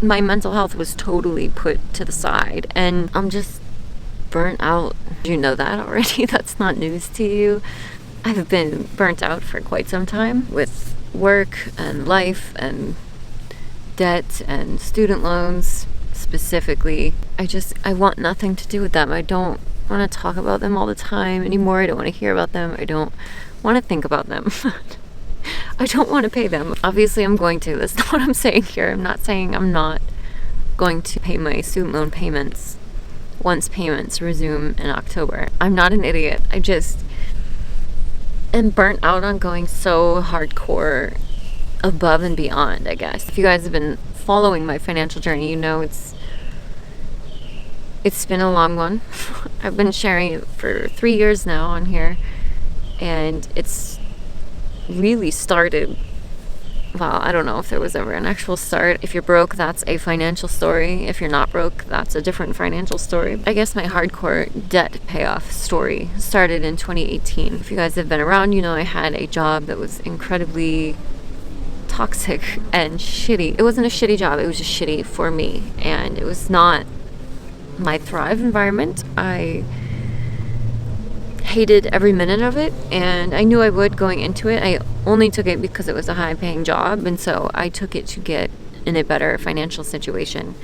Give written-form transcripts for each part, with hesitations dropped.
my mental health was totally put to the side, and I'm just burnt out. You know that already. That's not news to you. I've been burnt out for quite some time with work and life and debt and student loans specifically. I want nothing to do with them. I don't want to talk about them all the time anymore. I don't want to hear about them. I don't want to think about them. I don't want to pay them. Obviously, I'm going to. That's not what I'm saying here. I'm not saying I'm not going to pay my student loan payments once payments resume in October. I'm not an idiot. I just am burnt out on going so hardcore above and beyond, I guess. If you guys have been following my financial journey, you know it's been a long one. I've been sharing it for 3 years now on here, and it's really started, well, I don't know if there was ever an actual start. If you're broke, that's a financial story. If you're not broke, that's a different financial story. I guess my hardcore debt payoff story started in 2018. If you guys have been around, you know I had a job that was incredibly toxic and shitty. It wasn't a shitty job, it was just shitty for me, and it was not my thrive environment. I hated every minute of it, and I knew I would going into it. I only took it because it was a high paying job, and so I took it to get in a better financial situation,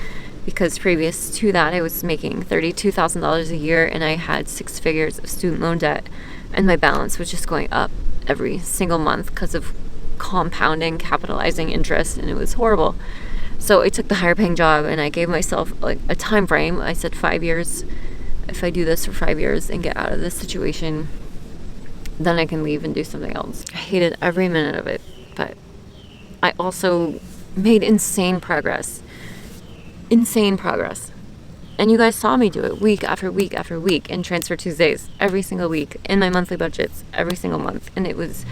because previous to that I was making $32,000 a year, and I had 6 figures of student loan debt, and my balance was just going up every single month because of compounding, capitalizing interest, and it was horrible. So I took the higher paying job, and I gave myself like a time frame. I said 5 years. If I do this for 5 years and get out of this situation, then I can leave and do something else. I hated every minute of it, but I also made insane progress. And you guys saw me do it week after week after week in Transfer Tuesdays, every single week, in my monthly budgets, every single month. And I was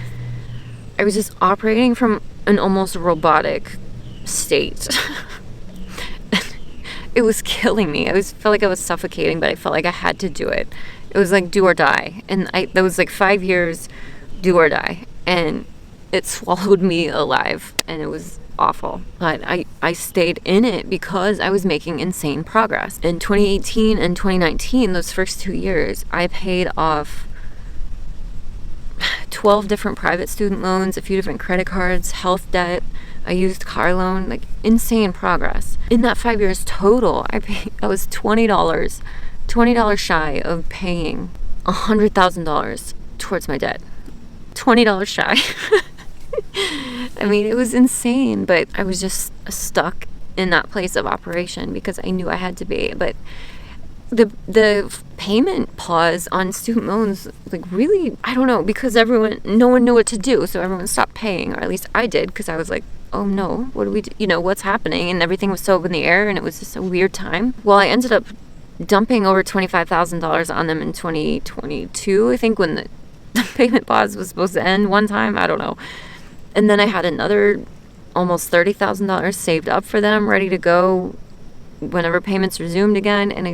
just operating from an almost robotic state. It was killing me. Felt like I was suffocating, but I felt like I had to do it. It was like do or die. And that was like 5 years, do or die. And it swallowed me alive, and it was awful. But I stayed in it because I was making insane progress. In 2018 and 2019, those first 2 years, I paid off 12 different private student loans, a few different credit cards, health debt, a used car loan, like insane progress. In that 5 years total, I was $20 shy of paying $100,000 towards my debt. $20 shy. I mean, it was insane, but I was just stuck in that place of operation because I knew I had to be. But the payment pause on student loans, like really, I don't know, because no one knew what to do, so everyone stopped paying, or at least I did, because I was like, oh no, what do we do? You know, what's happening? And everything was so up in the air, and it was just a weird time. Well, I ended up dumping over $25,000 on them in 2022, I think, when the payment pause was supposed to end one time, I don't know. And then I had another almost $30,000 saved up for them, ready to go whenever payments resumed again, and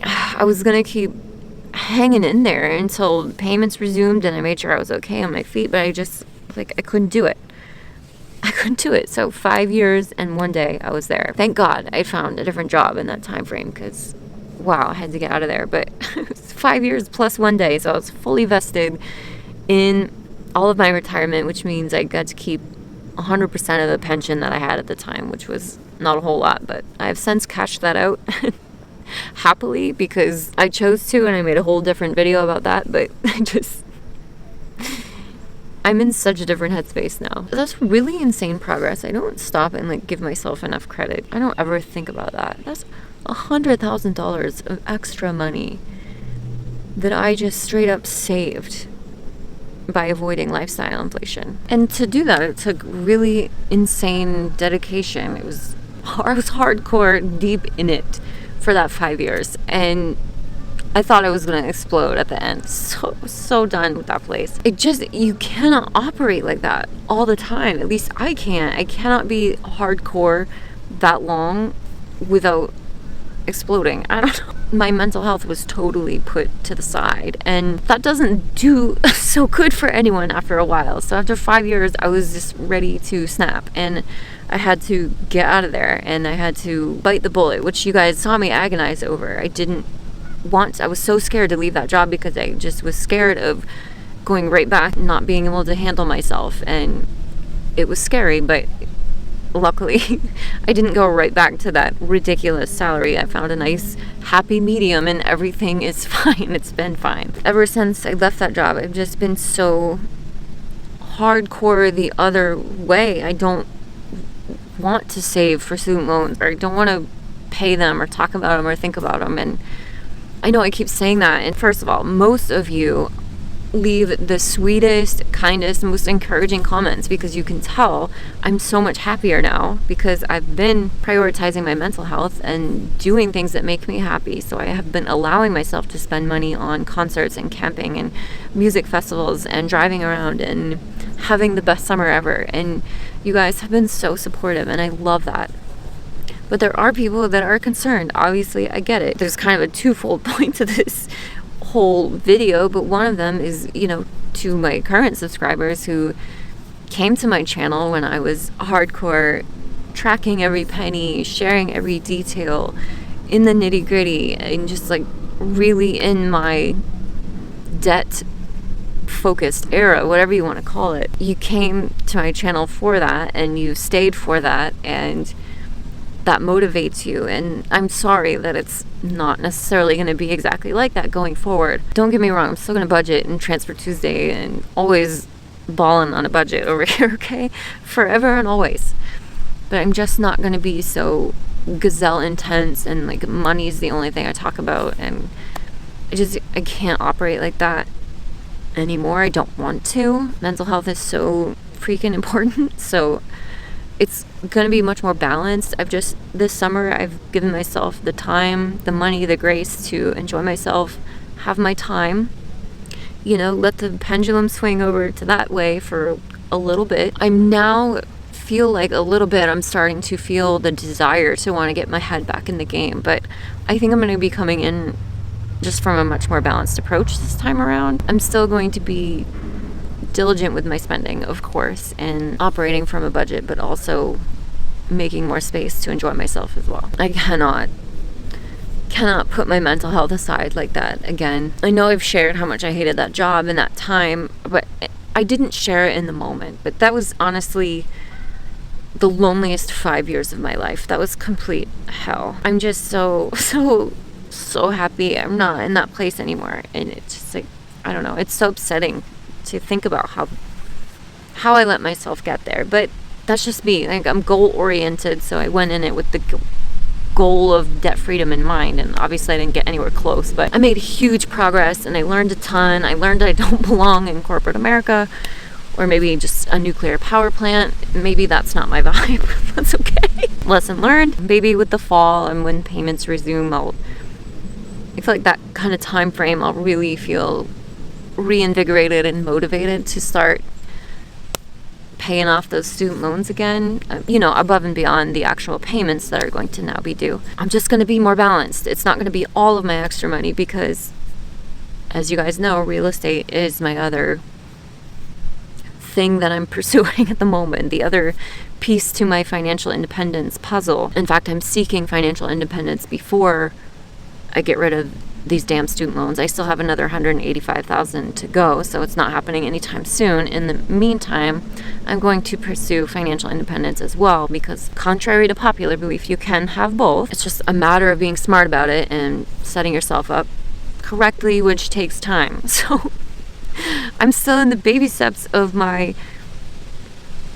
I was gonna keep hanging in there until payments resumed, and I made sure I was okay on my feet, but I couldn't do it. So 5 years and 1 day I was there. Thank God I found a different job in that time frame, because wow, I had to get out of there. But it was 5 years plus 1 day, so I was fully vested in all of my retirement, which means I got to keep 100% of the pension that I had at the time, which was not a whole lot, but I have since cashed that out happily, because I chose to, and I made a whole different video about that. But I'm in such a different headspace now. That's really insane progress. I don't stop and give myself enough credit. I don't ever think about that. That's $100,000 of extra money that I just straight up saved by avoiding lifestyle inflation. And to do that, it took really insane dedication. I was hardcore deep in it for that 5 years, and I thought I was going to explode at the end. So done with that place. You cannot operate like that all the time. At least I can't. I cannot be hardcore that long without exploding. I don't know. My mental health was totally put to the side, and that doesn't do so good for anyone after a while. So after 5 years, I was just ready to snap, and I had to get out of there, and I had to bite the bullet, which you guys saw me agonize over. I was so scared to leave that job because I just was scared of going right back, not being able to handle myself, and it was scary, but luckily I didn't go right back to that ridiculous salary. I found a nice happy medium, and everything is fine. It's been fine. Ever since I left that job, I've just been so hardcore the other way. I don't want to save for student loans, or I don't want to pay them or talk about them or think about them. And I know I keep saying that, and first of all, most of you leave the sweetest, kindest, most encouraging comments, because you can tell I'm so much happier now because I've been prioritizing my mental health and doing things that make me happy. So I have been allowing myself to spend money on concerts and camping and music festivals and driving around and having the best summer ever. And you guys have been so supportive, and I love that. But there are people that are concerned. Obviously, I get it. There's kind of a twofold point to this whole video, but one of them is, to my current subscribers who came to my channel when I was hardcore, tracking every penny, sharing every detail in the nitty gritty, and just like really in my debt focused era, whatever you want to call it. You came to my channel for that, and you stayed for that, and that motivates you. And I'm sorry that it's not necessarily going to be exactly like that going forward. Don't get me wrong, I'm still going to budget and Transfer Tuesday and always balling on a budget over here, okay? Forever and always. But I'm just not going to be so gazelle intense and like money's the only thing I talk about, and I can't operate like that anymore. I don't want to. Mental health is so freaking important, so it's going to be much more balanced. This summer, I've given myself the time, the money, the grace to enjoy myself, have my time, let the pendulum swing over to that way for a little bit. I'm starting to feel the desire to want to get my head back in the game, but I think I'm going to be coming in just from a much more balanced approach this time around. I'm still going to be diligent with my spending, of course, and operating from a budget, but also making more space to enjoy myself as well. I cannot put my mental health aside like that again. I know I've shared how much I hated that job in that time, but I didn't share it in the moment. But that was honestly the loneliest 5 years of my life. That was complete hell. I'm just so happy I'm not in that place anymore, and it's just like, I don't know, it's so upsetting to think about how I let myself get there. But that's just me. Like, I'm goal oriented, so I went in it with the goal of debt freedom in mind, and obviously I didn't get anywhere close, but I made huge progress, and I learned a ton. I learned I don't belong in corporate America, or maybe just a nuclear power plant. Maybe that's not my vibe. That's okay. Lesson learned. Maybe with the fall and when payments resume, I feel like that kind of time frame, I'll really feel reinvigorated and motivated to start paying off those student loans again, above and beyond the actual payments that are going to now be due. I'm just going to be more balanced. It's not going to be all of my extra money because, as you guys know, real estate is my other thing that I'm pursuing at the moment, the other piece to my financial independence puzzle. In fact, I'm seeking financial independence before I get rid of these damn student loans. I still have another $185,000 to go, so it's not happening anytime soon. In the meantime, I'm going to pursue financial independence as well, because contrary to popular belief, you can have both. It's just a matter of being smart about it and setting yourself up correctly, which takes time. So I'm still in the baby steps of my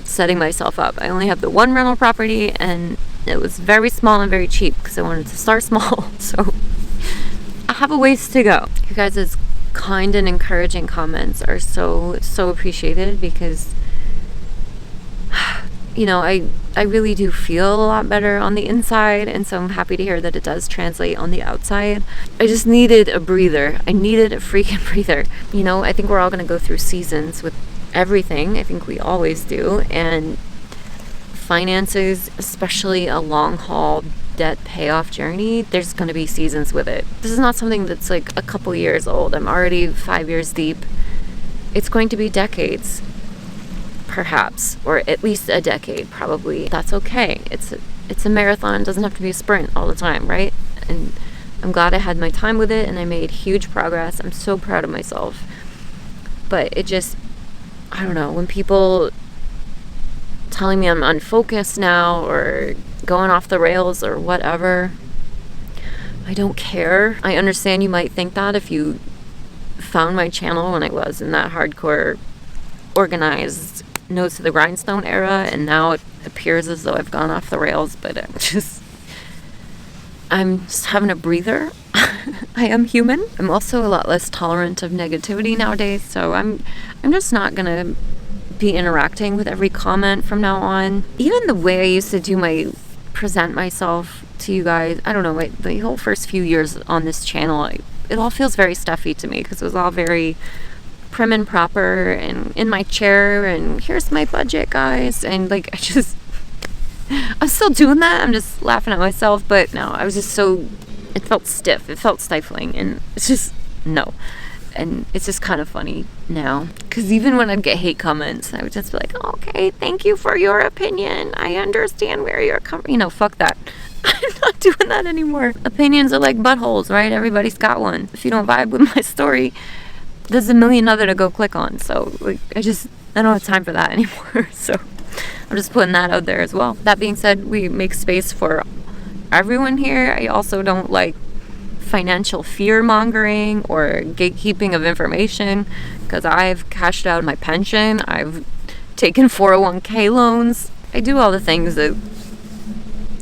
setting myself up. I only have the one rental property, and it was very small and very cheap because I wanted to start small. So I have a ways to go. You guys' kind and encouraging comments are so appreciated, because I really do feel a lot better on the inside, and so I'm happy to hear that it does translate on the outside. I just needed a breather. I needed a freaking breather. I think we're all going to go through seasons with everything. I think we always do, and finances, especially a long haul debt payoff journey, there's going to be seasons with it. This is not something that's like a couple years old. I'm already 5 years deep. It's going to be decades, perhaps, or at least a decade, probably. That's okay. It's a marathon. It doesn't have to be a sprint all the time, right? And I'm glad I had my time with it, and I made huge progress. I'm so proud of myself. But it just, I don't know, when people telling me I'm unfocused now or going off the rails or whatever, I don't care. I understand you might think that if you found my channel when I was in that hardcore organized nose to the grindstone era, and now it appears as though I've gone off the rails, but I'm just having a breather. I am human. I'm also a lot less tolerant of negativity nowadays, so I'm just not gonna be interacting with every comment from now on. Even the way I used to present myself to you guys, I don't know, the whole first few years on this channel, it all feels very stuffy to me because it was all very prim and proper and in my chair and here's my budget, guys, and like I'm still doing that. I'm just laughing at myself, but no, I was just it felt stiff, it felt stifling, and it's just no. And it's just kind of funny now, because even when I'd get hate comments, I would just be like, okay, thank you for your opinion, I understand where you're coming. Fuck that. I'm not doing that anymore. Opinions are like buttholes, right? Everybody's got one. If you don't vibe with my story, there's a million other to go click on. So like, I don't have time for that anymore. So I'm just putting that out there as well. That being said, we make space for everyone here. I also don't like financial fear mongering or gatekeeping of information, because I've cashed out my pension, I've taken 401k loans, I do all the things that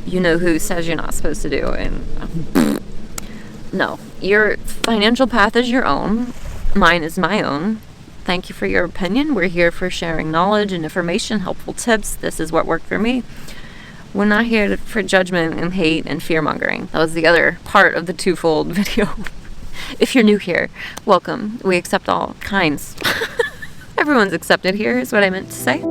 you know who says you're not supposed to do. And no, your financial path is your own, mine is my own. Thank you for your opinion. We're here for sharing knowledge and information, helpful tips. This is what worked for me. We're not here for judgment and hate and fear-mongering. That was the other part of the twofold video. If you're new here, welcome. We accept all kinds. Everyone's accepted here is what I meant to say.